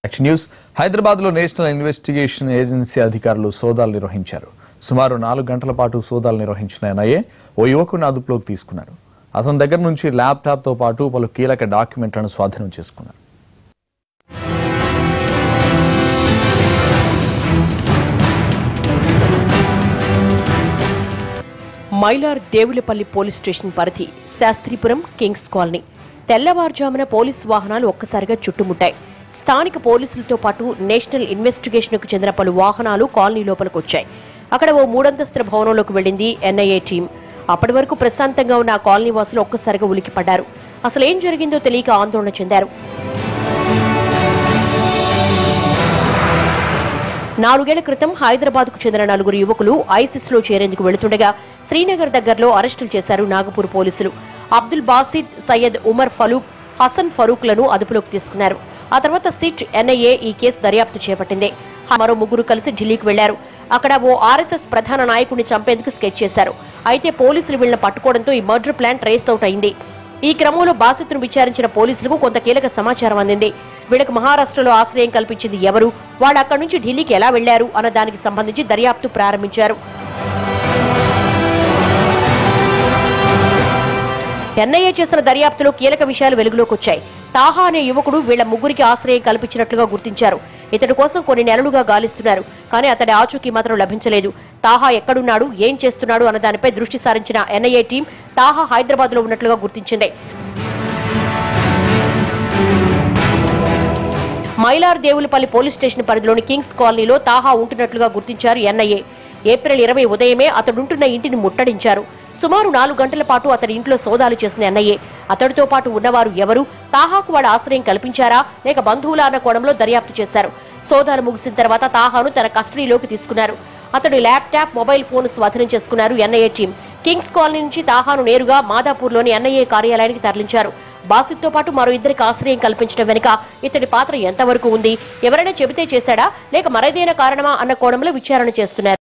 News Hyderabad లో national investigation agency అధికారులు సోదాలు నిర్వహించారు. సుమారు 4 గంటల పాటు సోదాలు నిర్వహించిన ఎన్ఐఏ ఓ యువకుడిని అదుపులోకి తీసుకున్నారు. అతని దగ్గర నుంచి ల్యాప్టాప్ తో పాటు పలు కీలక డాక్యుమెంట్లను స్వాధీనం చేసుకున్నారు. మైలార్ దేవులపల్లి పోలీస్ స్టేషన్ పరిధి శాస్త్రీపురం కింగ్స్ కాలనీ. తెల్లవారుజామున పోలీసు వాహనాలు ఒక్కసారిగా చుట్టుముట్టాయి. స్థానిక పోలీసులతో పాటు నేషనల్ ఇన్వెస్టిగేషన్కు చెందిన పలు వాహనాలు కాలనీ లోపలికి వచ్చాయి. అక్కడ ఓ 3 భవనంలోకి వెళ్లింది ఎన్ఐఏ టీం. అప్పటి వరకు ప్రశాంతంగా ఉన్న ఆ కాలనీ వాసులు ఒక్కసారిగా ఉలికిపడ్డారు. అసలేం జరిగిందో తెలియక ఆందోళన చెందారు. 4 ఏళ్ల క్రితం హైదరాబాద్కు చెందిన 4 యువకులు ఐసిస్లో చేరేందుకు వెళుతుండగా శ్రీనగర్ దగ్గరలో అరెస్టులు చేశారు నాగపూర్ పోలీసులు. అబ్దుల్ బాసిద్, సయ్యద్ ఉమర్ ఫరూక్, హసన్ ఫరూక్లను అదుపులోకి తీసుకున్నారు. ఆ తర్వాత సిట్ ఎన్ఐఏ ఈ కేసు దర్యాప్తు చేపట్టింది. మరో 3 కలిసి ఢిల్లీకి వెళ్లారు. అక్కడ ఓ ఆర్ఎస్ఎస్ ప్రధాన నాయకుడిని చంపేందుకు స్కెచ్ చేశారు. అయితే పోలీసులు వీళ్లను పట్టుకోవడంతో ఈ మర్డర్ ప్లాన్ ట్రేస్ అవుట్ అయింది. ఈ క్రమంలో బాసిత్ను విచారించిన పోలీసులకు కొంత కీలక సమాచారం అందింది. వీళ్లకు మహారాష్ట్రలో ఆశ్రయం కల్పించింది ఎవరు, వాళ్ళు అక్కడి నుంచి ఢిల్లీకి ఎలా వెళ్లారు అన్న దానికి సంబంధించి దర్యాప్తు ప్రారంభించారు. ఎన్ఐఏ చేసిన దర్యాప్తులో కీలక విషయాలు వెలుగులోకి వచ్చాయి. తాహా అనే యువకుడు వీళ్ల 3కి ఆశ్రయం కల్పించినట్లుగా గుర్తించారు. ఇతడి కోసం కొన్ని నెలలుగా గాలిస్తున్నారు. కానీ అతడి ఆచూకీ మాత్రం లభించలేదు. తాహా ఎక్కడున్నాడు, ఏం చేస్తున్నాడు అన్న దానిపై దృష్టి సారించిన ఎన్ఐఏ టీం తాహా హైదరాబాద్ లో ఉన్నట్లుగా గుర్తించింది. మైలార్ దేవులపల్లి పోలీస్ స్టేషన్ పరిధిలోని కింగ్స్ కాలనీలో తాహా ఉంటున్నట్లుగా గుర్తించారు ఎన్ఐఏ. ఏప్రిల్ 20 ఉదయమే అతడుంటున్న ఇంటిని ముట్టడించారు. సుమారు 4 గంటల పాటు అతడి ఇంట్లో సోదాలు చేసిన ఎన్ఐఏ అతడితో పాటు ఉన్నవారు ఎవరు, తాహాకు వాళ్ళ ఆశ్రయం కల్పించారా లేక బంధువులా అన్న కోణంలో దర్యాప్తు చేశారు. సోదాలు ముగిసిన తర్వాత తాహాను తన కస్టడీలోకి తీసుకున్నారు. అతడి ల్యాప్టాప్, మొబైల్ ఫోన్ స్వాధీనం చేసుకున్నారు ఎన్ఐఏ టీం. కింగ్స్ కాలనీ నుంచి తాహాను నేరుగా మాదాపూర్లోని ఎన్ఐఏ కార్యాలయానికి తరలించారు. బాసిత్తో పాటు మరో 2కి ఆశ్రయం కల్పించడం వెనుక ఇతడి పాత్ర ఎంతవరకు ఉంది, ఎవరైనా చెబితే చేశాడా లేక మరేదైనా కారణమా అన్న కోణంలో విచారణ చేస్తున్నారు.